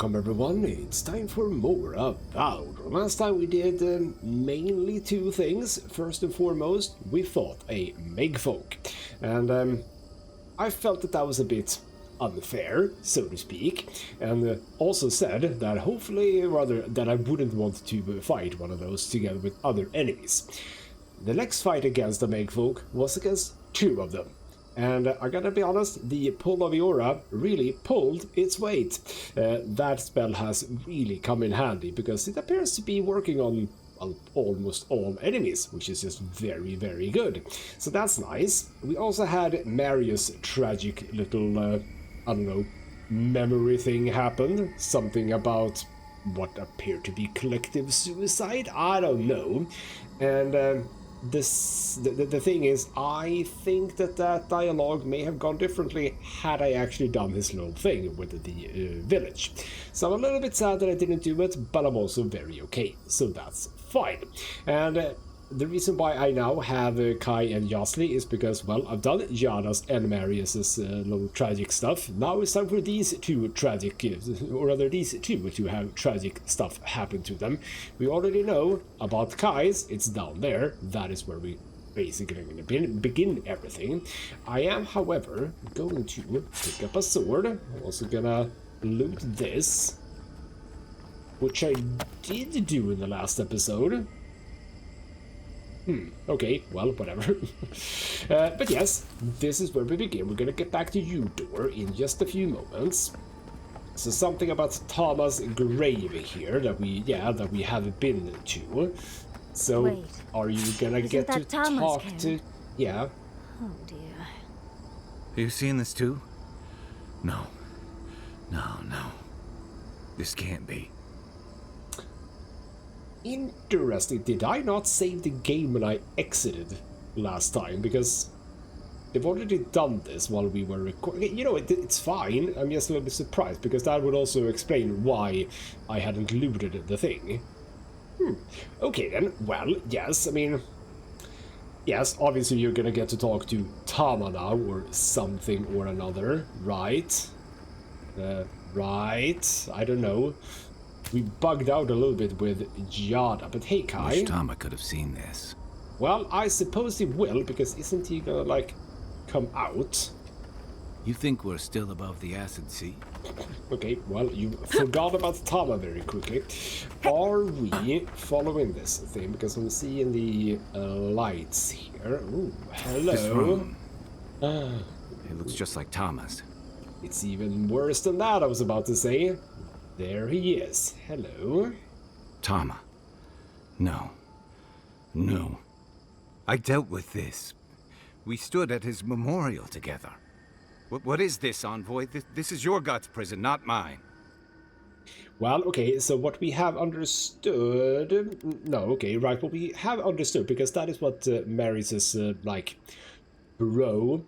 welcome everyone, it's time for more Avowed. Last time we did mainly two things. First and foremost, we fought a Megfolk, and I felt that was a bit unfair, so to speak, and also said that that I wouldn't want to fight one of those together with other enemies. The next fight against the Megfolk was against two of them. And I gotta be honest, the Pull of Aura really pulled its weight. That spell has really come in handy, because it appears to be working on almost all enemies, which is just very, very good. So that's nice. We also had Marius' tragic little, I don't know, memory thing happen. Something about what appeared to be collective suicide? I don't know. And the thing is, I think that dialogue may have gone differently had I actually done this little thing with the village. So I'm a little bit sad that I didn't do it, but I'm also very okay, so that's fine. And the reason why I now have Kai and Yatzli is because, well, I've done Yana's and Marius's little tragic stuff. Now it's time for these two tragic, or rather these two to have tragic stuff happen to them. We already know about Kai's, it's down there. That is where we basically going to begin everything. I am, however, going to pick up a sword. I'm also gonna loot this, which I did do in the last episode. Okay, well, whatever. But yes, this is where we begin. We're gonna get back to Udor in just a few moments. So something about Thomas' grave here that we have been to. So wait, are you gonna get to talk to? Yeah. Oh dear. Are you seeing this too? No. This can't be. Interesting. Did I not save the game when I exited last time? Because they've already done this while we were recording. You know, it's fine. I'm just a little bit surprised, because that would also explain why I hadn't looted the thing. Okay then. Well, yes, I mean, yes, obviously you're gonna get to talk to Tama now, or something or another, right? Right? I don't know. We bugged out a little bit with Yada, but hey, Kai. Wish Tama could have seen this. Well, I suppose he will, because isn't he gonna, like, come out? You think we're still above the acid sea? Okay, well, you forgot about Tama very quickly. Are we following this thing? Because I'm seeing the lights here. Ooh, hello. This room. It looks just like Tama's. It's even worse than that, I was about to say. There he is. Hello. Tama. No. I dealt with this. We stood at his memorial together. What is this, Envoy? This is your God's prison, not mine. Well, okay, so what we have understood... No, okay, right, what we have understood, because that is what Marius' like, bro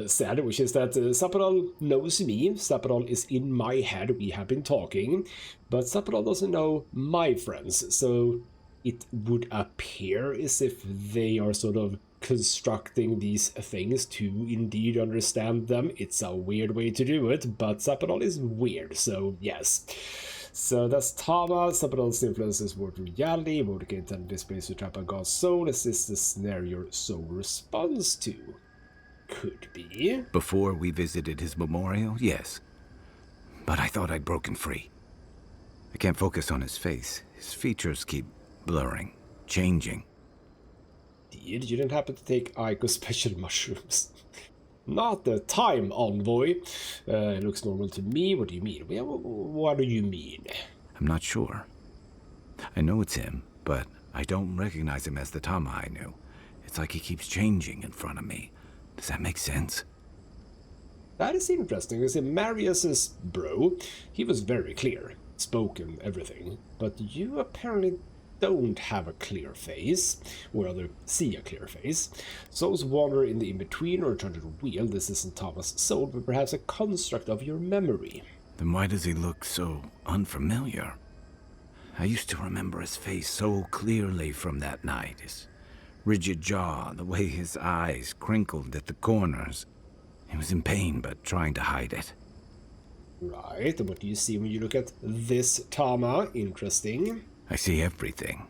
said, which is that Saparol knows me. Saparol is in my head. We have been talking, but Saparol doesn't know my friends, so it would appear as if they are sort of constructing these things to indeed understand them. It's a weird way to do it, but Saparol is weird, so yes. So that's Tama. Saparol's influences were to reality. Mordecai intended this place to trap a god's soul. Is this the snare your soul responds to? Could be. Before we visited his memorial, yes. But I thought I'd broken free. I can't focus on his face. His features keep blurring, changing. You didn't happen to take Aiko special mushrooms? Not the time, Envoy. It looks normal to me. What do you mean? What do you mean? I'm not sure. I know it's him, but I don't recognize him as the Tama I knew. It's like he keeps changing in front of me. Does that make sense? That is interesting. You see, Marius's bro, he was very clear, spoken, everything. But you apparently don't have a clear face, or rather see a clear face. Souls wander in the in-between or return to the wheel. This isn't Thomas' soul, but perhaps a construct of your memory. Then why does he look so unfamiliar? I used to remember his face so clearly from that night. His rigid jaw, the way his eyes crinkled at the corners. He was in pain, but trying to hide it. Right, and what do you see when you look at this Tama? Interesting. I see everything.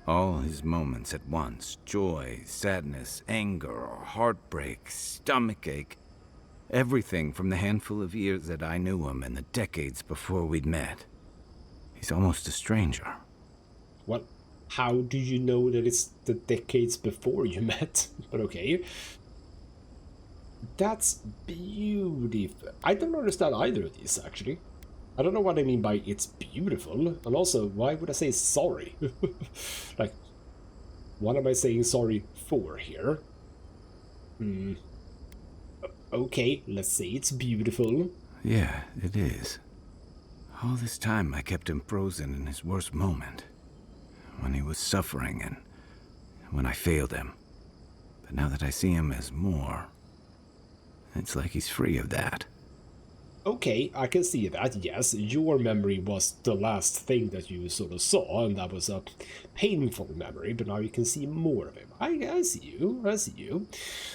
All his moments at once. Joy, sadness, anger, heartbreak, stomachache. Everything from the handful of years that I knew him and the decades before we'd met. He's almost a stranger. What? How do you know that it's the decades before you met? But okay. That's beautiful. I don't understand either of these, actually. I don't know what I mean by it's beautiful. And also, why would I say sorry? Like, what am I saying sorry for here? Okay, let's say it's beautiful. Yeah, it is. All this time I kept him frozen in his worst moment. When he was suffering and when I failed him. But now that I see him as more, it's like he's free of that. Okay, I can see that, yes. Your memory was the last thing that you sort of saw, and that was a painful memory, but now you can see more of him. I see you, I see you.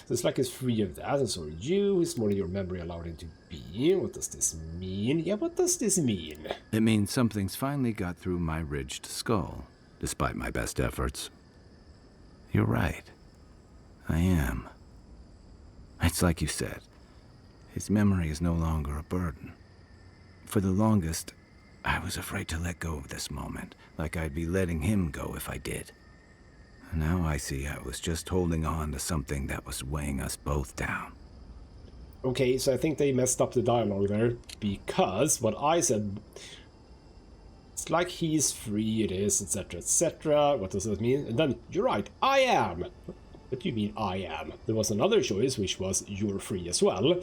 So it's like he's free of that, and so are you. It's more your memory allowed him to be. What does this mean? Yeah, what does this mean? It means something's finally got through my ridged skull, despite my best efforts. You're right. I am. It's like you said. His memory is no longer a burden. For the longest, I was afraid to let go of this moment, like I'd be letting him go if I did. Now I see I was just holding on to something that was weighing us both down. Okay, so I think they messed up the dialogue there, because what I said, it's like he's free, it is, etc., etc. What does that mean? And then, you're right, I am! What do you mean, I am? There was another choice, which was, you're free as well.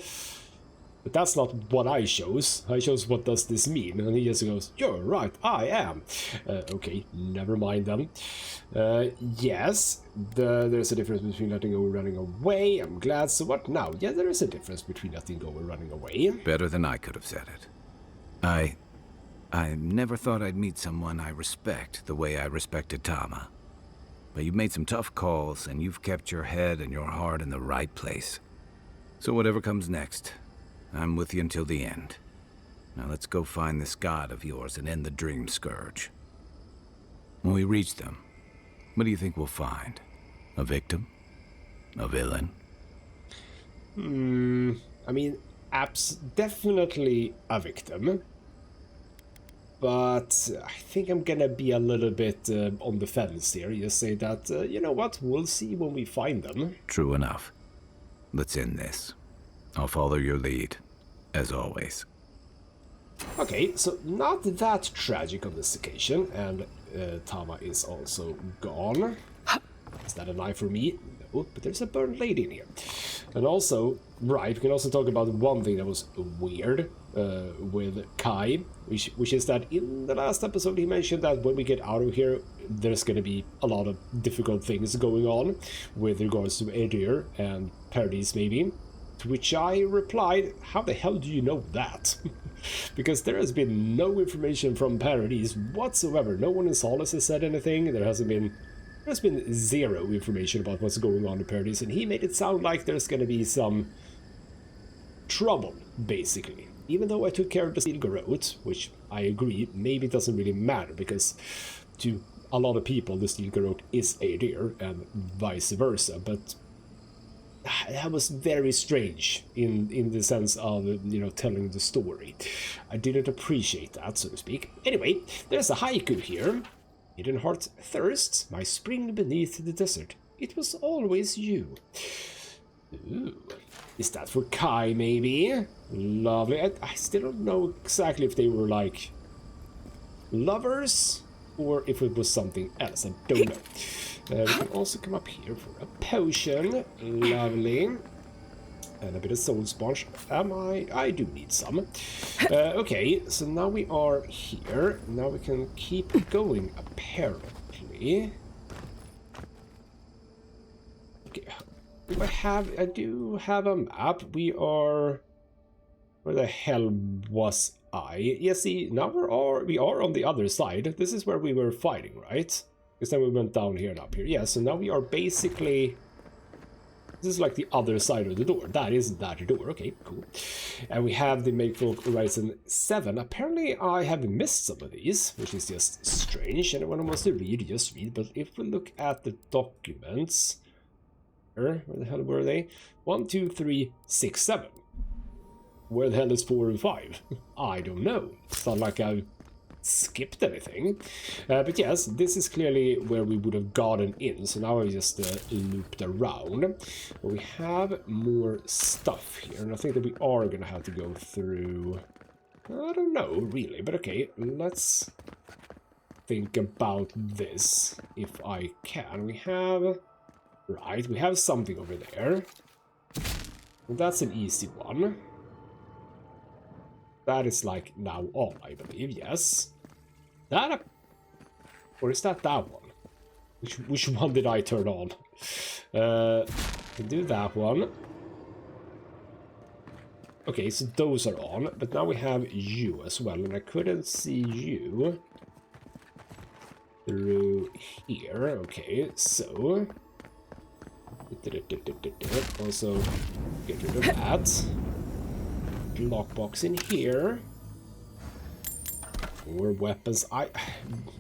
But that's not what I chose. I chose, what does this mean? And he just goes, you're right, I am. Okay, never mind then. Yes, there's a difference between letting go and running away. I'm glad. So what now? Yeah, there is a difference between letting go and running away. Better than I could have said it. I never thought I'd meet someone I respect the way I respected Tama. But you've made some tough calls, and you've kept your head and your heart in the right place. So whatever comes next, I'm with you until the end. Now let's go find this god of yours and end the dream scourge. When we reach them, what do you think we'll find? A victim? A villain? I mean, definitely a victim. But I think I'm gonna be a little bit on the fence here. You say that, you know what, we'll see when we find them. True enough. Let's end this. I'll follow your lead, as always. Okay, so not that tragic on this occasion, and Tama is also gone. Is that a knife for me? No, but there's a burned lady in here. And also, right, we can also talk about one thing that was weird with Kai, which is that in the last episode he mentioned that when we get out of here, there's going to be a lot of difficult things going on with regards to Edir and Paradise maybe. To which I replied, how the hell do you know that? Because there has been no information from Paradise whatsoever. No one in Solace has said anything. There's been zero information about what's going on in Paradise, and he made it sound like there's going to be some trouble, basically. Even though I took care of the steel garrote, which I agree, maybe it doesn't really matter, because to a lot of people the steel garrote is Edir, and vice versa, but that was very strange in the sense of, you know, telling the story. I didn't appreciate that, so to speak. Anyway, there's a haiku here. Hidden heart thirsts, my spring beneath the desert. It was always you. Ooh. Is that for Kai, maybe? Lovely. I still don't know exactly if they were, like, lovers or if it was something else. I don't know. We can also come up here for a potion. Lovely. And a bit of soul sponge. I do need some. Okay, so now we are here. Now we can keep going, apparently. Okay, I do have a map. We are... Where the hell was I? Yeah, see, now we are on the other side. This is where we were fighting, right? Because then we went down here and up here. Yeah, so now we are basically This is like the other side of the door. That is that door. Okay, cool. And we have the Makefolk Horizon 7. Apparently I have missed some of these, which is just strange. Anyone who wants to read, just read. But if we look at the documents... Where the hell were they? 1, 2, 3, 6, 7. Where the hell is 4 and 5? I don't know. It's not like I've skipped anything. But yes, this is clearly where we would have gotten in. So now I just looped around. But we have more stuff here. And I think that we are going to have to go through... I don't know, really. But okay, let's think about this if I can. We have... Right, we have something over there. That's an easy one. That is like now on, I believe, yes. That... Or is that that one? Which one did I turn on? Do that one. Okay, so those are on, but now we have you as well, and I couldn't see you through here. Okay, so... Also, get rid of that. Lockbox in here. More weapons. I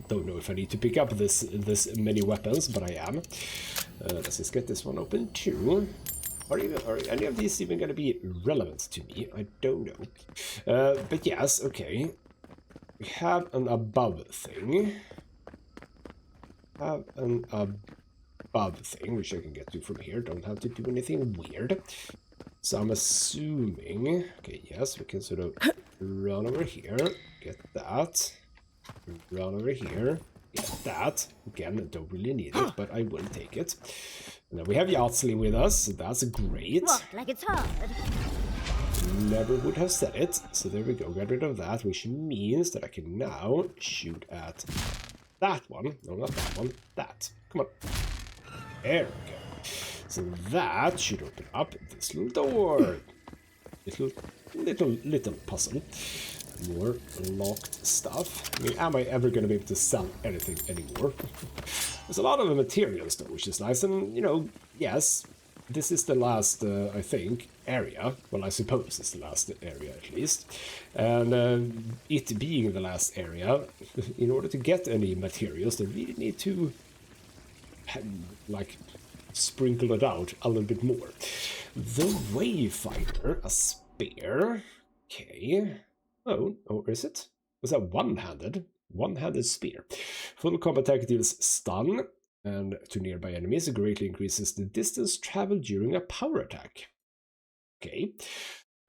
don't know if I need to pick up this many weapons, but I am. Let's just get this one open too. Are any of these even going to be relevant to me? I don't know. But yes, okay. We have an above thing. Have an above thing, which I can get to from here. Don't have to do anything weird. So I'm assuming... Okay, yes, we can sort of run over here. Get that. Run over here. Get that. Again, I don't really need it, but I will take it. And then we have Yatzli with us. So that's great. Walk like it's hard. Never would have said it. So there we go. Get rid of that, which means that I can now shoot at that one. No, not that one. That. Come on. There we go. So that should open up this little door. Little puzzle. More locked stuff. I mean, am I ever going to be able to sell anything anymore? There's a lot of materials though, which is nice. And, you know, yes, this is the last, I think, area. Well, I suppose it's the last area at least. And it being the last area, in order to get any materials, they really need to, like, sprinkle it out a little bit more. The Wayfinder, a spear. Okay. Oh, is it? Was that one-handed? One-handed spear. Full combat attack deals stun, and to nearby enemies greatly increases the distance traveled during a power attack. Okay.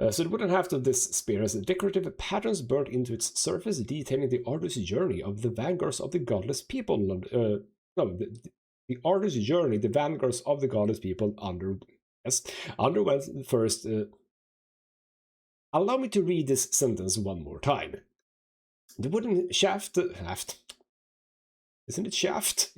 So the wooden haft of this spear has decorative patterns burnt into its surface, detailing the arduous journey of the vanguards of the godless people. The arduous journey the vanguards of the godless people underwent first. Allow me to read this sentence one more time. The wooden haft. Isn't it shaft?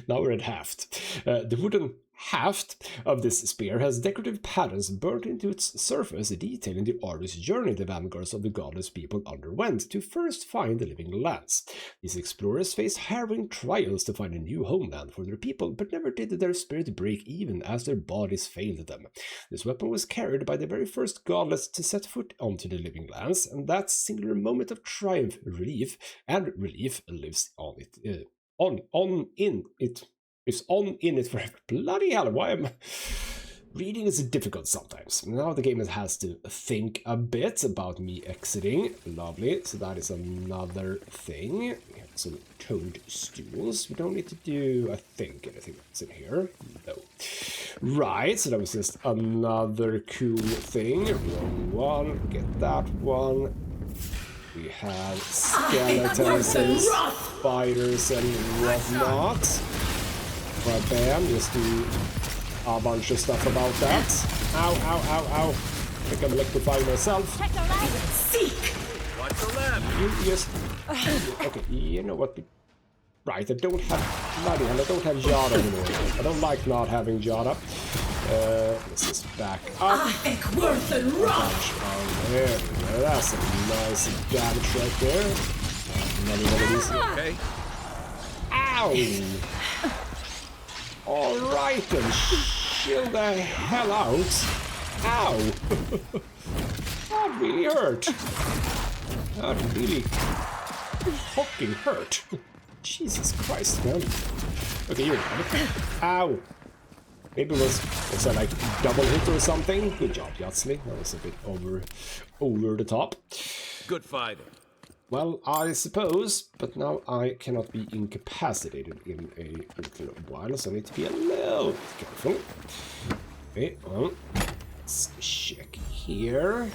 Now we're at haft. The wooden haft of this spear has decorative patterns burnt into its surface, detailing the arduous journey the vanguards of the godless people underwent to first find the living lands. These explorers faced harrowing trials to find a new homeland for their people, but never did their spirit break even as their bodies failed them. This weapon was carried by the very first godless to set foot onto the living lands, and that singular moment of triumph, relief lives on it. It's on in it forever. Bloody hell, why am reading is difficult sometimes. Now the game has to think a bit about me exiting. Lovely. So that is another thing. We have some toadstools. We don't need to do, I think, anything else in here. No. Right, so that was just another cool thing. Wrong one. Get that one. We have skeletons and spiders and whatnot. Right, bam, just do a bunch of stuff about that. Ow, ow, ow, ow. I think I'm electrifying myself. Check the left. Seek. Watch the left. You just... Okay, you know what? Right, I don't have... Bloody hell, I don't have Jada anymore. I don't like not having Jada. This is back up. Worth and rough. Oh, there we go. That's a nice damage right there. Another one of these. Okay. Ow! Alright then. chill the hell out. Ow! That really hurt. That really fucking hurt. Jesus Christ, man. Okay, you're dead. Ow! Maybe it was that like double hit or something? Good job, Yatzli. That was a bit over the top. Good fighter. Well, I suppose, but now I cannot be incapacitated in a little while, so I need to be a little bit careful. Okay, well, let's check here.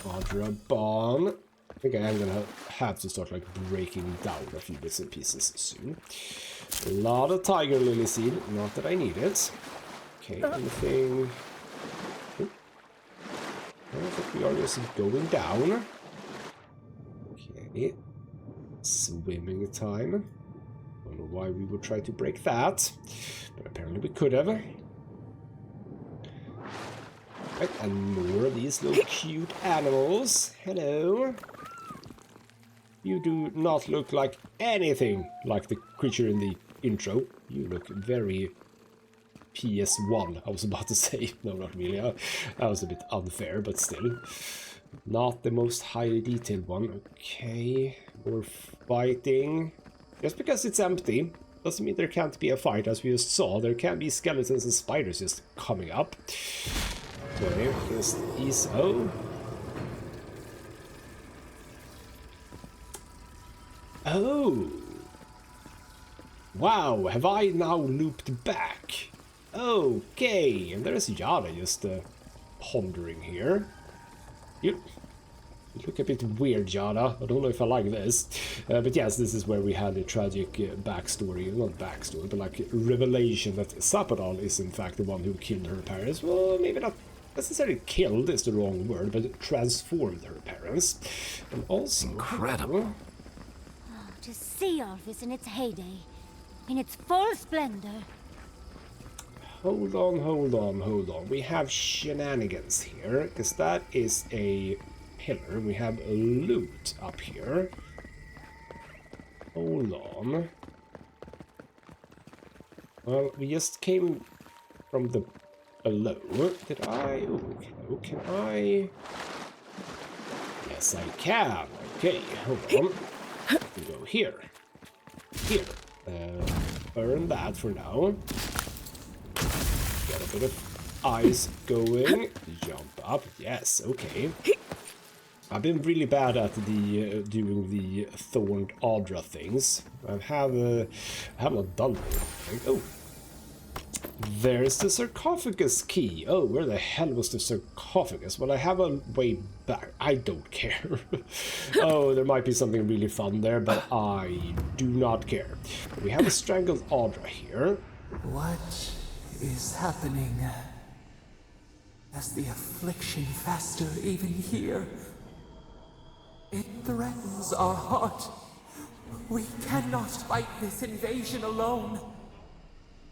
Audra Bomb. I think I am gonna have to start like breaking down a few bits and pieces soon. A lot of Tiger Lily Seed, not that I need it. Okay, anything? Oh. I think we are just going down. Okay, swimming time. Don't know why we would try to break that, but apparently we could have. Right, and more of these little cute animals. Hello. You do not look like anything like the creature in the intro. You look very PS1, I was about to say. No, not really. That was a bit unfair, but still. Not the most highly detailed one. Okay, we're fighting. Just because it's empty doesn't mean there can't be a fight, as we just saw. There can be skeletons and spiders just coming up. Okay, just ease. Oh. Oh. Wow, have I now looped back? Okay, and there's Yada just pondering here. You look a bit weird, Yada. I don't know if I like this. But yes, this is where we had a tragic backstory. Not backstory, but like revelation that Zapadal is in fact the one who killed her parents. Well, maybe not necessarily killed is the wrong word, but transformed her parents. And also... Incredible. Oh, to see all this in its heyday, in its full splendor. Hold on. We have shenanigans here, because that is a pillar. We have a loot up here. Hold on. Well, we just came from the below. Did I? Oh, can I? Yes, I can. Okay, hold on. We go here. Here. Burn that for now. Get a bit of ice going. Jump up. Yes, okay. I've been really bad at the doing the thorned Audra things. I have not done anything. Oh, there's the sarcophagus key. Oh, where the hell was the sarcophagus? Well, I have a way back. I don't care. Oh, there might be something really fun there, but I do not care. We have a strangled Audra here. What is happening? As the affliction faster even here? It threatens our heart. We cannot fight this invasion alone.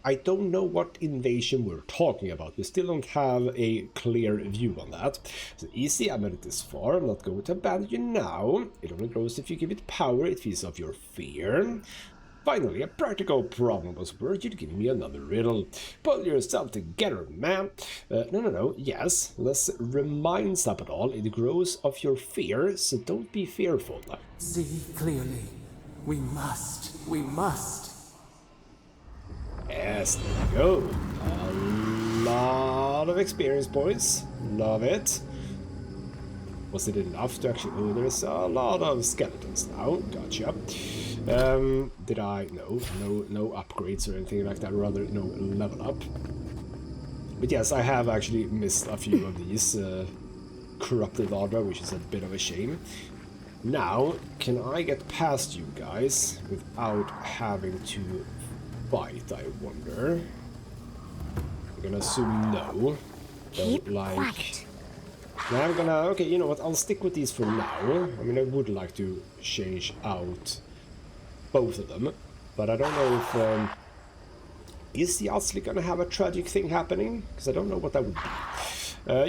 I don't know what invasion we're talking about. We still don't have a clear view on that. So easy, I made it this far. I'm not going to abandon you now. It only grows if you give it power. It feeds off your fear. Finally, a practical problem was worth you to give me another riddle. Pull yourself together, man. No. Yes, let's remind Zapadal it grows of your fear, so don't be fearful. See clearly. We must. Yes, there we go. A lot of experience, boys. Love it. Was it enough to actually... Oh, there's a lot of skeletons now. Gotcha. Did I... No upgrades or anything like that. Rather, no level up. But yes, I have actually missed a few of these corrupted Audra, which is a bit of a shame. Now, can I get past you guys without having to fight, I wonder? I'm gonna assume no. Keep quiet. Now I'm gonna... Okay, you know what? I'll stick with these for now. I mean, I would like to change out both of them, but I don't know if... is Yatzli gonna have a tragic thing happening? Because I don't know what that would be.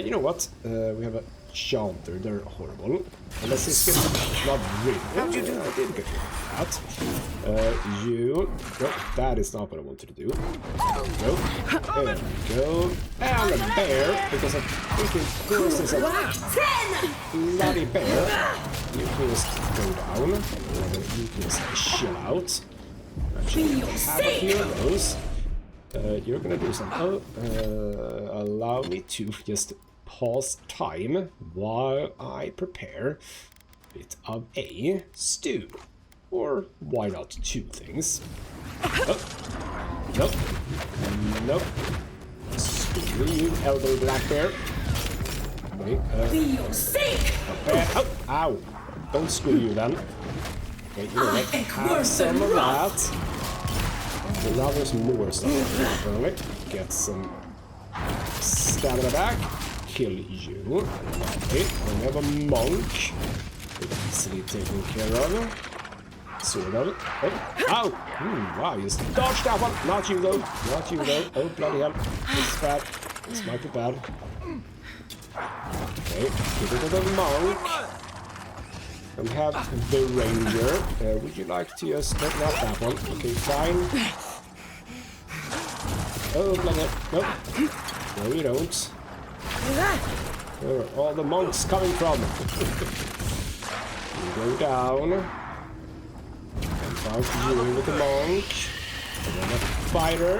You know what? We have a chanter. They're horrible. Unless it's get... Not really. How'd you do that? I did get that. No, that is not what I wanted to do. There we go. There we go. And a bear, because of freaking course is a bloody bear. You can just go down. You can just chill out. Actually, have a few of those. You're gonna do something. Allow me to just pause time while I prepare a bit of a stew. Or why not 2 things? Oh. Nope. Nope. Screw you, elder black bear. Okay, oh, ow. Don't screw you then. Okay, you know what? Have some of that. Well, now there's more stuff. Apparently. Get some stamina back. Kill you. Okay, we have a monk. Easily taken care of. Sort of. Oh, ow! Wow, you just dodged that one. Not you though. Not you though. Oh, bloody hell. This is bad. This might be bad. Okay, give it to the monk. And have the ranger. Would you like to just... not that one. Okay, fine. Oh, bloody hell. Nope. No, you don't. Where are all the monks coming from? You go down. And fight you with the monk. And then a fighter.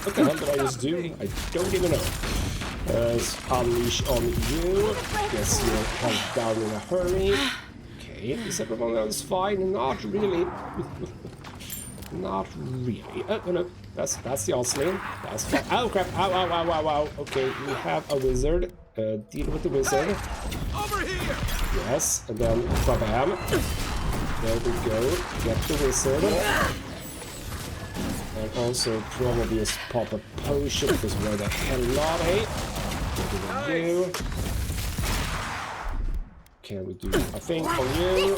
What the hell did I just do? I don't even know. Unleash on you. Guess you're held down in a hurry. Okay, is everyone else fine? Not really. Not really. Oh, no. That's the Yatzli. That's fine. Oh crap! Ow, ow, ow, ow, ow. Okay, we have a wizard. Deal with the wizard. Over here! Yes, and then bam. There we go. Get the wizard. And also probably just pop a potion because where the hell are they? What do we do? Can we do a thing on you?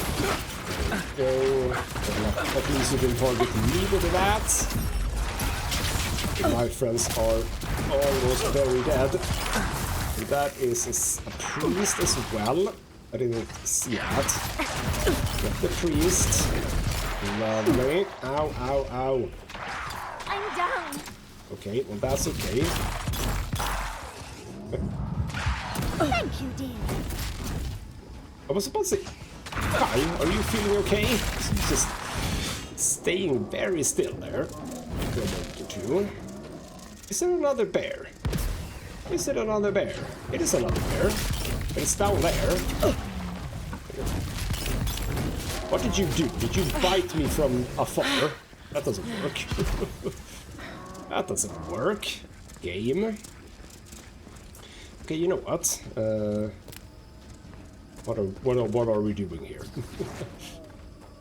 There we go. At least you can target me with that. My friends are almost very dead. And that is a priest as well. I didn't see that. Get the priest. Lovely. Ow, ow, ow. I'm down. Okay, well that's okay. Thank you, dear. I was about to say, hi, are you feeling okay? Just staying very still there. For a moment or two. Is it another bear? Is it another bear? It is another bear. But it's down there. What did you do? Did you bite me from afar? That doesn't work. That doesn't work. Game. Okay, you know what? What are we doing here?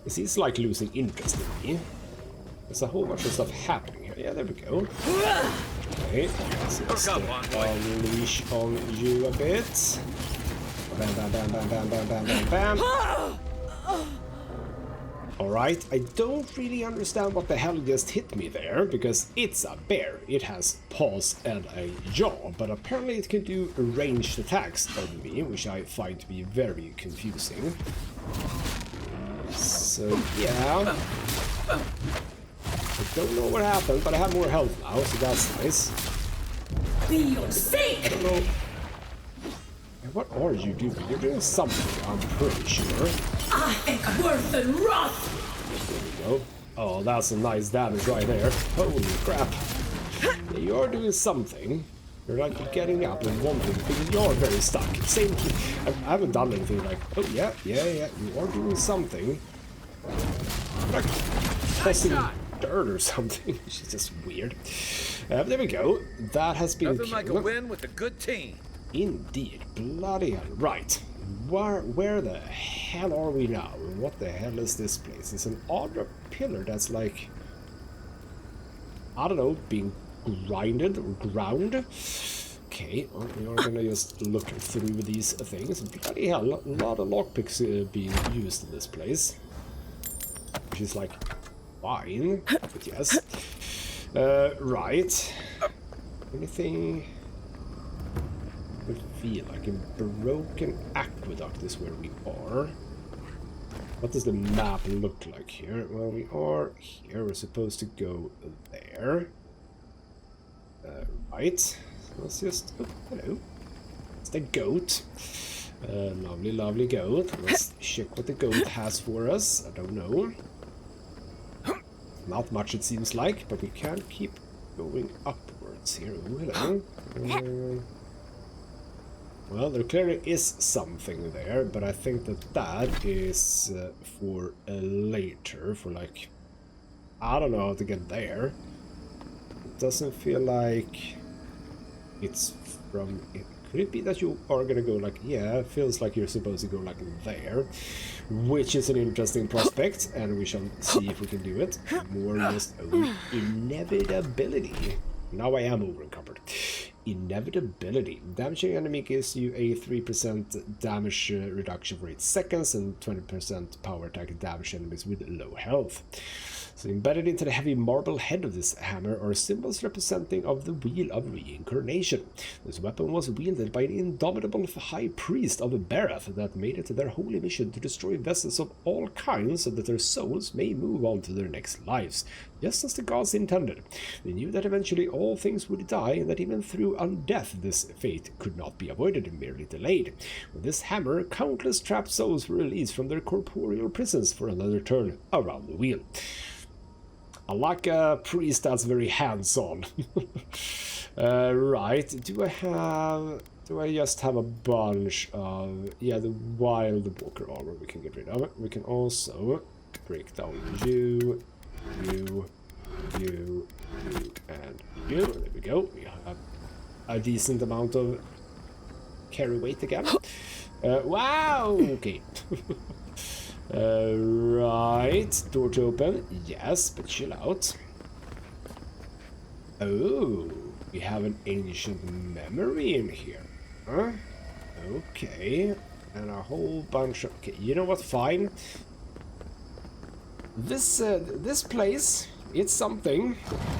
It seems like losing interest in me. There's a whole bunch of stuff happening here. Yeah, there we go. Okay, let's just unleash on you a bit. Bam, bam, bam, bam, bam, bam, bam, bam, bam. Alright, I don't really understand what the hell just hit me there, because it's a bear. It has paws and a jaw, but apparently it can do ranged attacks on me, which I find to be very confusing. So, yeah. I don't know what happened, but I have more health now, so that's nice. Feel safe. I don't know. What are you doing? You're doing something, I'm pretty sure. I am worth and wrath. There we go. Oh, that's a nice damage right there. Holy crap. Yeah, you are doing something. You're like getting up and wanting things. You're very stuck. Same. I haven't done anything like, oh yeah, you are doing something. Like tossing dirt or something. Which is just weird. There we go. That has been Nothing like a win with a good team. Indeed. Bloody hell. Right. Where the hell are we now? What the hell is this place? It's an odd pillar that's like, I don't know, being grinded or ground. Okay, well, we are gonna just look through these things. Bloody hell, a lot of lockpicks being used in this place. Which is like, fine, but yes. Right. Anything... I feel like a broken aqueduct is where we are. What does the map look like here? Well, we are here. We're supposed to go there. Right. Let's just... Oh, hello. It's the goat. Lovely, lovely goat. Let's check what the goat has for us. I don't know. Not much, it seems like, but we can keep going upwards here. Oh, hello. Well, there clearly is something there, but I think that is for later, for like... I don't know how to get there. It doesn't feel like it's from... Could it be that you are gonna go like... Yeah, it feels like you're supposed to go like there, which is an interesting prospect, and we shall see if we can do it. More just inevitability. Now I am over-encumbered. Inevitability. Damaging enemy gives you a 3% damage reduction for 8 seconds and 20% power attack damage enemies with low health. So embedded into the heavy marble head of this hammer are symbols representing of the Wheel of Reincarnation. This weapon was wielded by the indomitable high priest of Berath that made it their holy mission to destroy vessels of all kinds so that their souls may move on to their next lives, just as the gods intended. They knew that eventually all things would die, and that even through undeath this fate could not be avoided, merely delayed. With this hammer, countless trapped souls were released from their corporeal prisons for another turn around the wheel. I like a priest that's very hands-on. Right, do I just have a bunch of... Yeah, the Wild Walker armor we can get rid of. We can also break down you, and you. There we go. We have a decent amount of carry weight again. Wow! Okay. Right, door to open. Yes, but chill out. Oh, we have an ancient memory in here. Huh? Okay. And a whole bunch of... Okay, you know what? Fine. This place, it's something.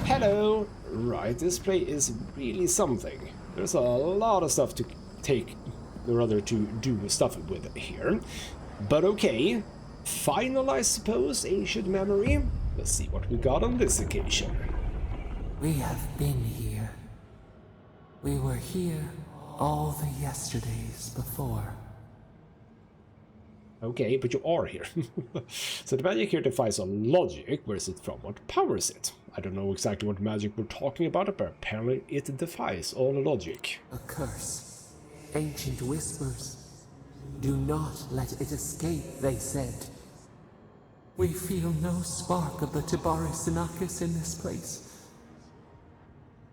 Hello. Right, this place is really something. There's a lot of stuff to take, or rather to do stuff with here. But okay. Final, I suppose, ancient memory. Let's see what we got on this occasion. We have been here. We were here all the yesterdays before. Okay, but you are here. So the magic here defies all logic. Where is it from? What powers it? I don't know exactly what magic we're talking about, but apparently it defies all logic. A curse. Ancient whispers. Do not let it escape, they said. We feel no spark of the Tabaris Sinakis in this place.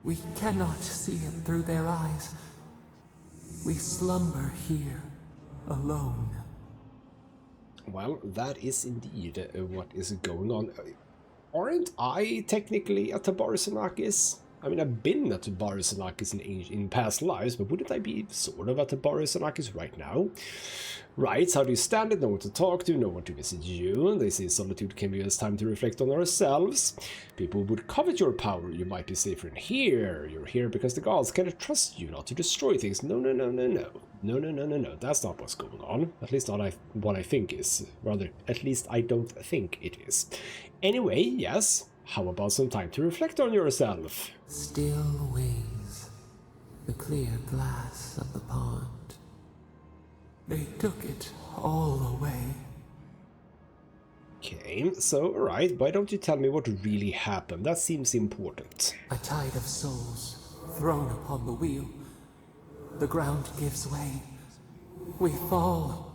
We cannot see it through their eyes. We slumber here, alone. Well, that is indeed what is going on. Aren't I technically a Tabaris Sinakis? I mean, I've been a Tabaris Sinakis in past lives, but wouldn't I be sort of a Tabaris Sinakis right now? Right, how do you stand it? No one to talk to, no one to visit you. They say solitude can be as time to reflect on ourselves. People would covet your power. You might be safer in here. You're here because the gods cannot trust you not to destroy things. No. No. That's not what's going on. At least not what I think is. Rather, at least I don't think it is. Anyway, yes. How about some time to reflect on yourself? Still wings, the clear glass of the pond. They took it all away. Okay, so alright, why don't you tell me what really happened? That seems important. A tide of souls thrown upon the wheel. The ground gives way. We fall.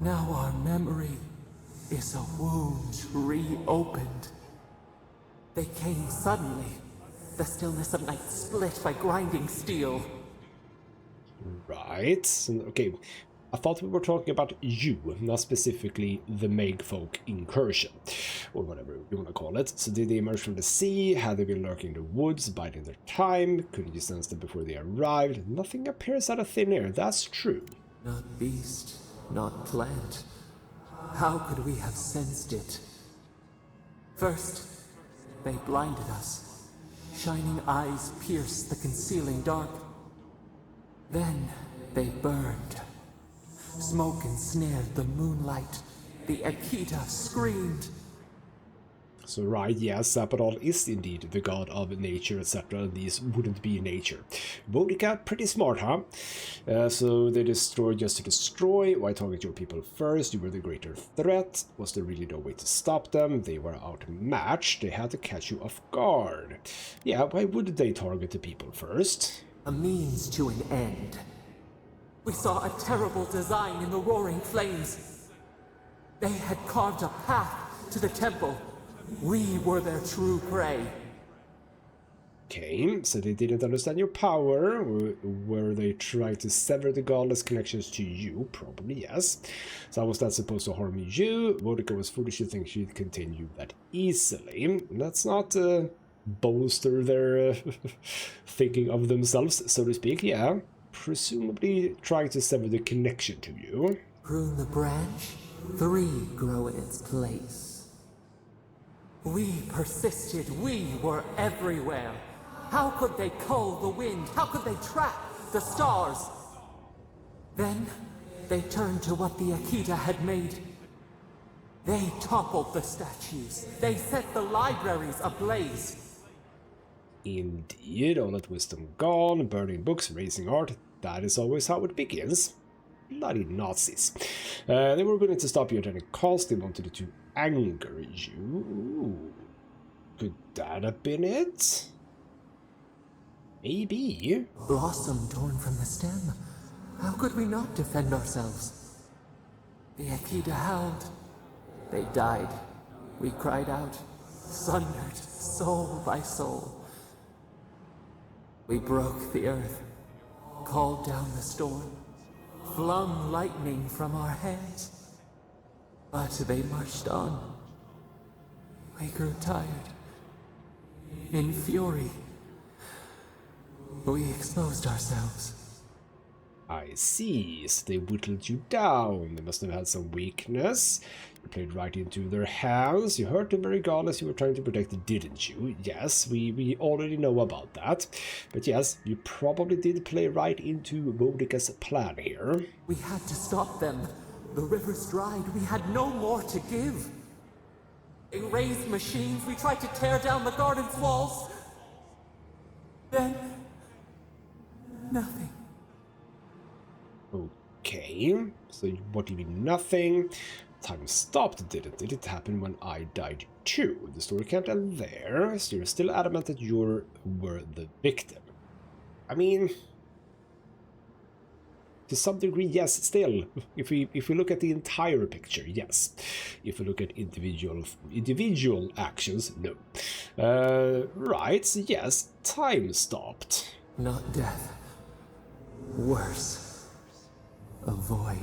Now our memory is a wound reopened. They came suddenly. The stillness of night split by grinding steel. Right. Okay. I thought we were talking about you, not specifically the Megfolk incursion, or whatever you want to call it. So did they emerge from the sea? Had they been lurking in the woods, biding their time? Couldn't you sense them before they arrived? Nothing appears out of thin air, that's true. Not beast, not plant. How could we have sensed it? First, they blinded us. Shining eyes pierced the concealing dark. Then they burned. Smoke ensnared the moonlight. the Enkidan screamed. So right, yes, Zappadal is indeed the god of nature, etc. These wouldn't be nature. Boudica, pretty smart, huh? So they destroy just to destroy. Why target your people first? You were the greater threat. Was there really no way to stop them? They were outmatched. They had to catch you off guard. Yeah, why would they target the people first? A means to an end. We saw a terrible design in the roaring flames. They had carved a path to the temple. We were their true prey. Okay, so they didn't understand your power, or were they trying to sever the godless connections to you? Probably, yes. So how was that supposed to harm you? Boudica was foolish to think she'd continue that easily. Let's not bolster their thinking of themselves, so to speak, yeah. Presumably trying to sever the connection to you. Prune the branch, 3 grow in its place. We persisted, we were everywhere. How could they cull the wind? How could they trap the stars? Then, they turned to what the Enkidan had made. They toppled the statues. They set the libraries ablaze. Indeed, all that wisdom gone, burning books, raising art, that is always how it begins. Bloody Nazis. They were willing to stop you at any cost. They wanted to anger you. Ooh. Could that have been it? Maybe. Blossom torn from the stem. How could we not defend ourselves? The Enkidan howled. They died. We cried out, sundered soul by soul. We broke the earth, called down the storm, flung lightning from our hands. But they marched on. We grew tired. In fury, we exposed ourselves. I see, so they whittled you down. They must have had some weakness. You played right into their hands. You hurt the very goddess you were trying to protect, didn't you? Yes, we already know about that. But yes, you probably did play right into Boudica's plan here. We had to stop them. The rivers dried. We had no more to give. They raised machines. We tried to tear down the garden's walls. Then, nothing. Okay, so what do you mean nothing? Time stopped, didn't it? It happened when I died too. The story can't end there, so you're still adamant that you were the victim. I mean, to some degree, yes, still. If we look at the entire picture, yes. If we look at individual actions, no. Right, so yes, time stopped. Not death. Worse. A void.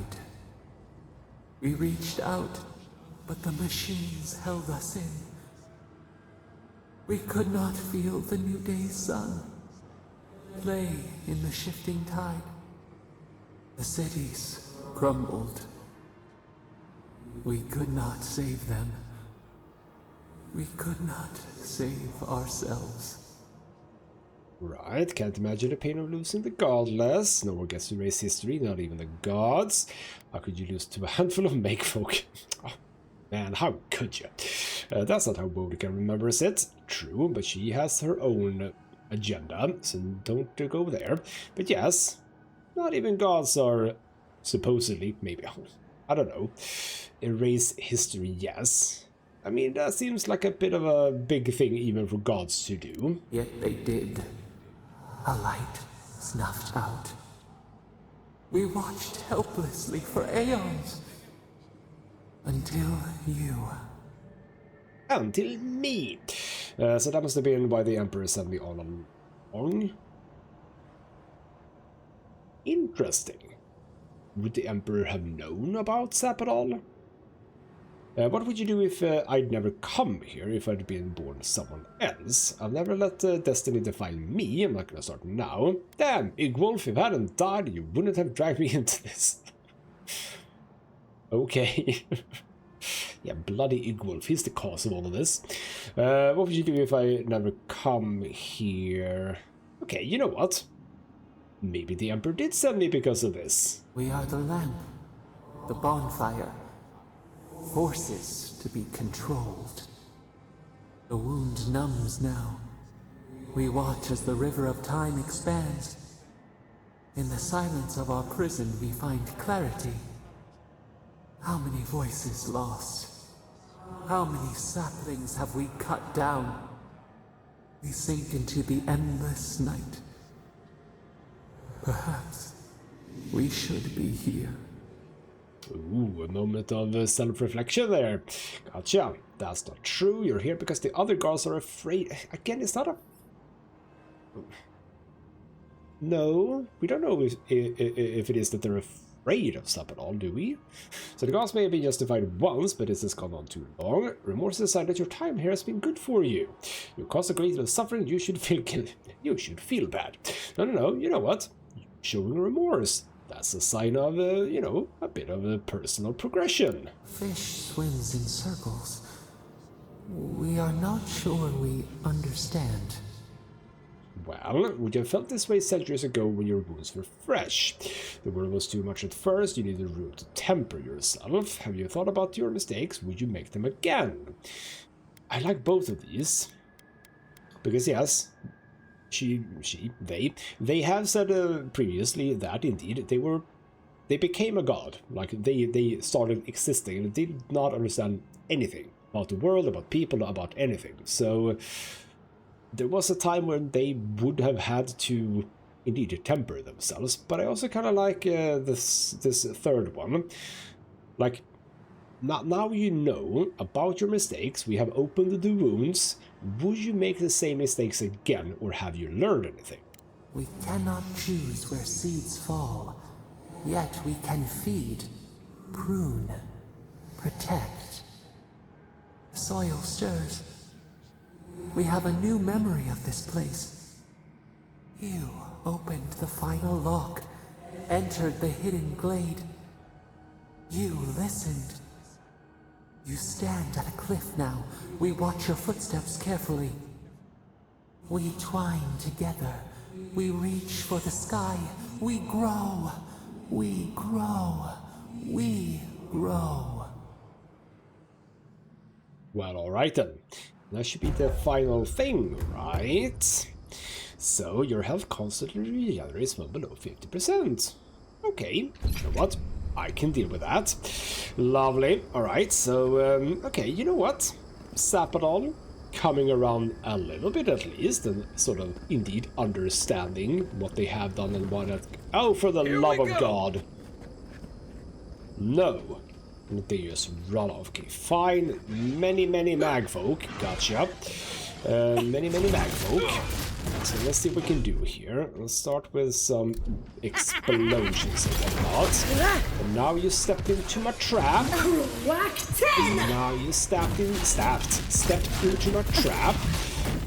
We reached out, but the machines held us in. We could not feel the new day's sun. Lay in the shifting tide. The cities crumbled. We could not save them. We could not save ourselves. Right, can't imagine the pain of losing the godless. No one gets to erase history, not even the gods. How could you lose to a handful of make-folk? Oh, man, how could you? That's not how Boudica remembers it. True, but she has her own agenda, so don't go there. But yes, not even gods are supposedly, maybe, I don't know, erase history, yes. I mean, that seems like a bit of a big thing even for gods to do. Yet they did. A light snuffed out. We watched helplessly for aeons. Until you. Until me. So that must have been why the Emperor sent me all along. Interesting. Would the Emperor have known about Zappadal? What would you do if I'd never come here, if I'd been born someone else? I'll never let destiny define me. I'm not gonna start now. Damn, Igwolf, if I hadn't died, you wouldn't have dragged me into this. Okay. Yeah, bloody Igwolf, he's the cause of all of this. What would you do if I never come here? Okay, you know what? Maybe the Emperor did send me because of this. We are the lamp, the bonfire. Forces to be controlled. The wound numbs now. We watch as the river of time expands. In the silence of our prison, we find clarity. How many voices lost? How many saplings have we cut down? We sink into the endless night. Perhaps we should be here. Ooh, a moment of self-reflection there. Gotcha. That's not true. You're here because the other guards are afraid. Again, it's not a... No, we don't know if it is that they're afraid of Sappadal, do we? So the guards may have been justified once, but this has gone on too long. Remorse decided that your time here has been good for you. You caused a great deal of suffering. You should feel bad. No. You know what? Showing remorse. That's a sign of, you know, a bit of a personal progression. Fish swims in circles. We are not sure we understand. Well, would you have felt this way centuries ago when your wounds were fresh? The world was too much at first, you needed room to temper yourself. Have you thought about your mistakes? Would you make them again? I like both of these. Because yes, they have said previously that indeed they became a god. Like they started existing and they did not understand anything about the world, about people, about anything. So there was a time when they would have had to indeed temper themselves, but I also kind of like this third one. Like, now you know about your mistakes, we have opened the wounds. Would you make the same mistakes again, or have you learned anything? We cannot choose where seeds fall, yet we can feed, prune, protect. The soil stirs. We have a new memory of this place. You opened the final lock, entered the hidden glade. You listened. You stand at a cliff now. We watch your footsteps carefully. We twine together. We reach for the sky. We grow. We grow. We grow. Well, alright then. That should be the final thing, right? So, your health constantly regenerates well below 50%. Okay, you know what? I can deal with that. Lovely. Alright, so, okay, you know what? Sappadal coming around a little bit at least, and sort of indeed understanding what they have done and what that... Oh, for the love of God! No. They just run off. Okay, fine. Many magfolk. Gotcha. Many magfolk. So let's see what we can do here. Let's start with some explosions and whatnot. And now you stepped into my trap. Whack 10! Now you stepped into my trap.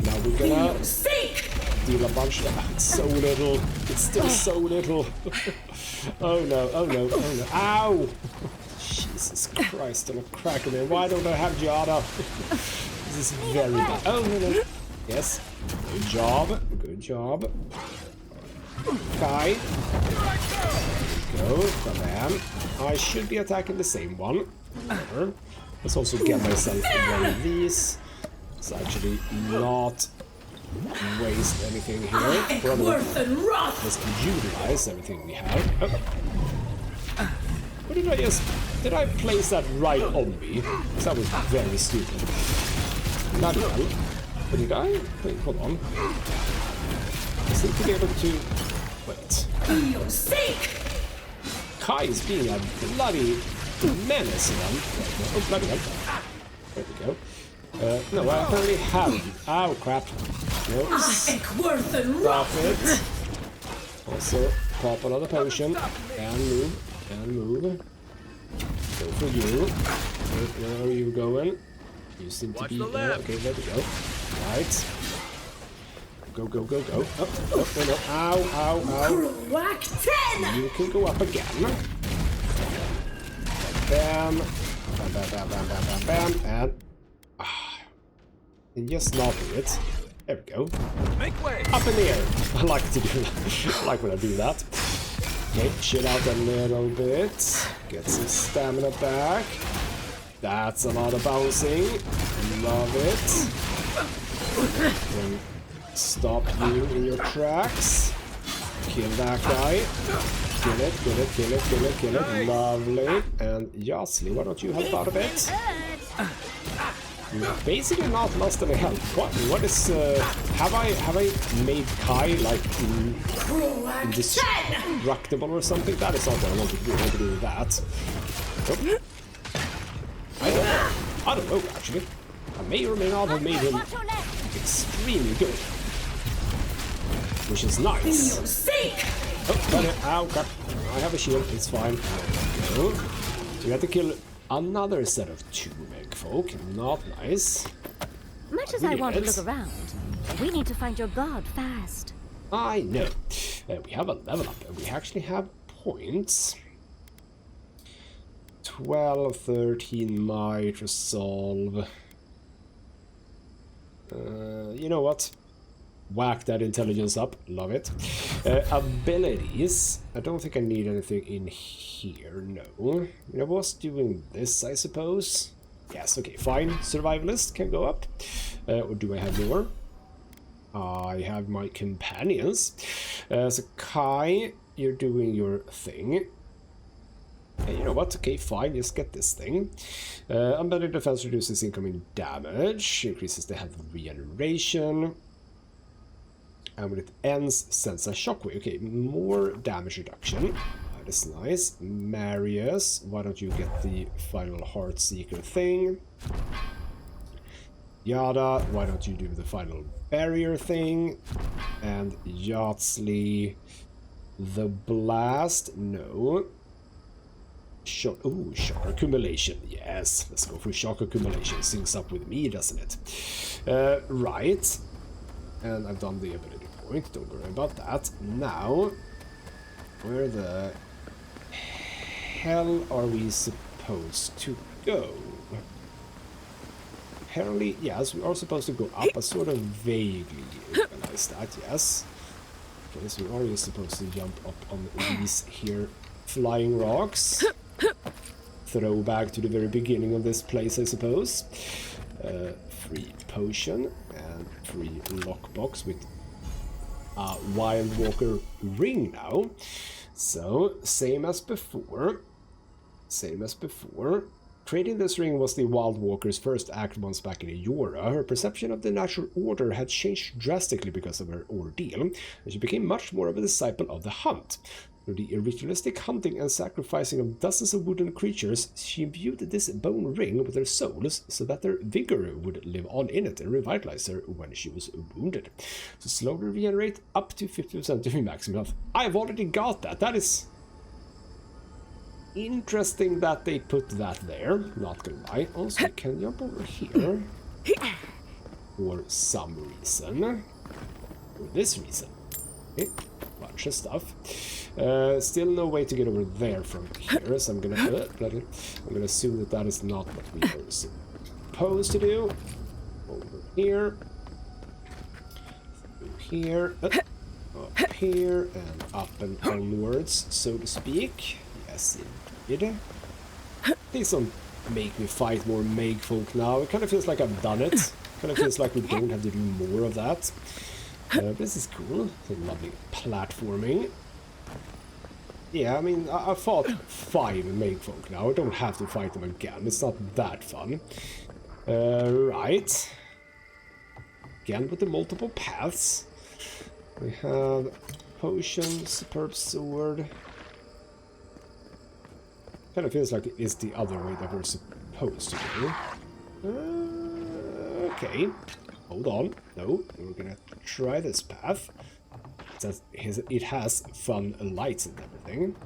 Now we're gonna deal a bunch of... It's so little. It's still so little. Oh no. Ow! Jesus Christ, I'm a cracker, man. Why don't I have Jada? This is very bad. Oh, no. Yes. Good job. Kai. Go. Bam. I should be attacking the same one. Let's also get myself one of these. Let's actually not waste anything here. Let's utilize everything we have. Oh. What did I just... Did I place that right on me? Because that was very stupid. Not well. But did I? Wait, hold on. I seem to be able to... Wait. Kai is being a bloody menace then. Oh, bloody hell. There we go. No, I already have... Ow, crap. No. Stop it. Also, pop another potion. And move. Go for you. Where are you going? You seem to be... okay, there we go. Right. Go. Oh, no. Ow. Whack 10! You can go up again. Bam. And... and just not do it. There we go. Make way. Up in the air. I like to do that. I like when I do that. Okay, chill out a little bit. Get some stamina back. That's a lot of bouncing. Love it. And stop you in your tracks. Kill that guy. Kill it, kill it, kill it, kill it, kill it. Lovely. And Yatzli, why don't you help out a bit? You're basically not lost any health. What is have I made Kai like indestructible or something? That is not what I want to do. I want to do that. Nope. I don't know actually. I may or may not have made him extremely good. Which is nice. Oh, got it. Ow, God. I have a shield. It's fine. There we go. So we have to kill another set of 2 Megfolk. Not nice. Much as I want to look around, we need to find your god fast. I know. We have a level up and we actually have points. 12, 13 might resolve. You know what? Whack that intelligence up. Love it. Abilities. I don't think I need anything in here. No. I was doing this, I suppose. Yes, okay, fine. Survivalist can go up. Or do I have more? I have my companions. So Kai, you're doing your thing. Hey, you know what? Okay, fine. Just get this thing. Embedded defense reduces incoming damage. Increases the health regeneration. And when it ends, sends a shockwave. Okay, more damage reduction. That is nice. Marius, why don't you get the final Heartseeker thing? Yada, why don't you do the final barrier thing? And Yatzli, the blast, no. Shock accumulation, yes. Let's go for shock accumulation. Syncs up with me, doesn't it? Right. And I've done the ability point, don't worry about that. Now, where the hell are we supposed to go? Apparently, yes, we are supposed to go up. I sort of vaguely realized that, yes. Okay, so we are just supposed to jump up on these here flying rocks. Throwback to the very beginning of this place, I suppose. Free potion and free lockbox with a Wild Walker ring now. So, same as before. Same as before. Creating this ring was the Wild Walker's first act once back in Eora. Her perception of the natural order had changed drastically because of her ordeal, and she became much more of a disciple of the hunt. Through the ritualistic hunting and sacrificing of dozens of wooden creatures, she imbued this bone ring with their souls so that their vigor would live on in it and revitalize her when she was wounded. To slowly regenerate up to 50% of your maximum health. I've already got that. That is interesting that they put that there. Not gonna lie. Also, you can jump over here for some reason. For this reason. Okay. Bunch of stuff. Still no way to get over there from here, so I'm gonna assume that that is not what we are supposed to do. Over here, through here, up here, and up and onwards, so to speak. Yes, indeed. Please don't make me fight more Megfolk now. It kind of feels like I've done it. Kind of feels like we don't have to do more of that. This is cool. Some lovely platforming. Yeah, I mean, I fought 5 Megfolk now. I don't have to fight them again. It's not that fun. Right. Again with the multiple paths. We have potion, superb sword. Kind of feels like it's the other way that we're supposed to do. Okay. Hold on. No, we're gonna try this path. It has fun lights and everything.